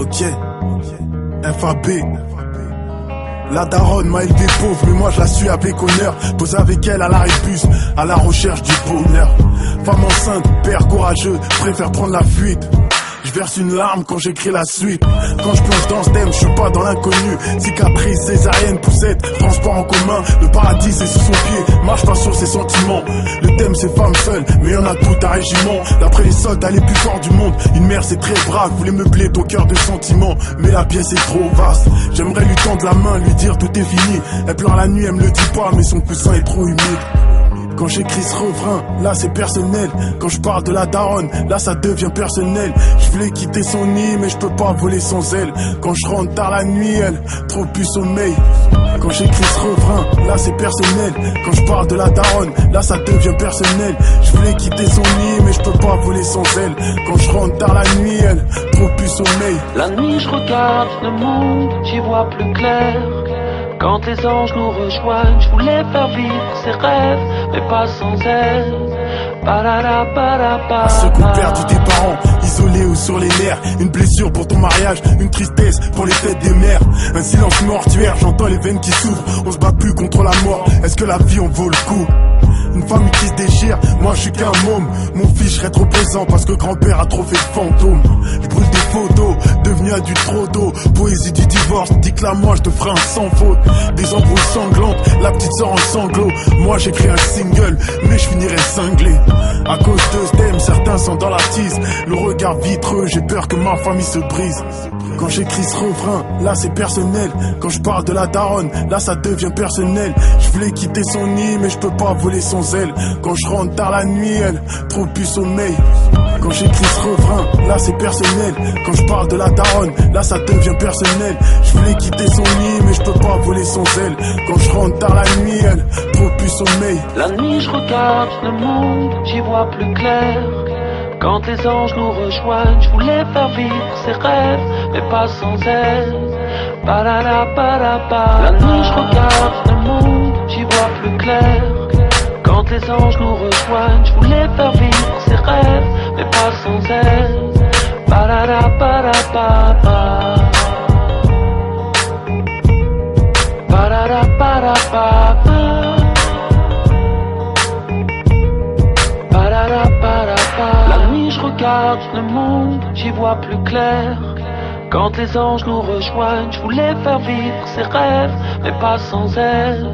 Ok, FAB. La daronne m'a élevé pauvre, mais moi je la suis avec honneur. Posé avec elle à la rébus, à la recherche du bonheur. Femme enceinte, père courageux, préfère prendre la fuite. Je verse une larme quand j'écris la suite. Quand je plonge dans ce thème, je suis pas dans l'inconnu. Cicatrice, césarienne, poussette, transport en commun. Le paradis c'est sous son pied, marche pas sur ses sentiments. Le thème c'est femme seule, mais y'en a tout un régiment. D'après les soldats les plus forts du monde, une mère c'est très brave, voulait meubler ton cœur de sentiments. Mais la pièce est trop vaste, j'aimerais lui tendre la main, lui dire tout est fini. Elle pleure la nuit, elle me le dit pas, mais son coussin est trop humide. Quand j'écris ce refrain, là c'est personnel. Quand je parle de la daronne, là ça devient personnel. Je voulais quitter son nid, mais je peux pas voler sans elle. Quand je rentre tard la nuit, elle trop plus sommeil. Quand j'écris ce refrain, là c'est personnel. Quand je parle de la daronne, là ça devient personnel. Je voulais quitter son nid, mais je peux pas voler sans elle. Quand je rentre tard la nuit, elle trop plus sommeil. La nuit je regarde le monde, j'y vois plus clair. Quand les anges nous rejoignent, je voulais faire vivre ses rêves, mais pas sans elle. À ceux qui ont perdu des parents, isolés ou sur les nerfs. Une blessure pour ton mariage, une tristesse pour les fêtes des mères. Un silence mortuaire, j'entends les veines qui s'ouvrent. On se bat plus contre la mort, est-ce que la vie en vaut le coup? Une famille qui se déchire, moi je suis qu'un môme. Mon fils, je serai trop présent parce que grand-père a trop fait de fantômes. Je brûle des photos, devenu adulte trop d'eau. Poésie du divorce, dis que là moi je te ferai un sans faute. Des embrouilles sanglantes, la petite sort en sanglot. Moi j'écris un single, mais je finirai cinglé. À cause de ce thème, certains sont dans la tise. Le regard vitreux, j'ai peur que ma famille se brise. Quand j'écris ce refrain, là c'est personnel. Quand je parle de la daronne, là ça devient personnel. Je voulais quitter son nid, mais je peux pas voler sans elle. Quand je rentre tard la nuit, elle trop plus sommeil. Quand j'écris ce refrain, là c'est personnel. Quand je parle de la daronne, là ça devient personnel. Je voulais quitter son nid, mais je peux pas voler sans elle. Quand je rentre tard la nuit, elle trop plus sommeil. La nuit je regarde le monde, j'y vois plus clair. Quand les anges nous rejoignent, je voulais faire vivre ses rêves, mais pas sans elle. La nuit je regarde le monde, j'y vois plus clair. Quand les anges nous rejoignent, je voulais faire vivre ses rêves, mais pas sans elle. La nuit je regarde le monde, j'y vois plus clair. Quand les anges nous rejoignent, je voulais faire vivre ses rêves, mais pas sans elle.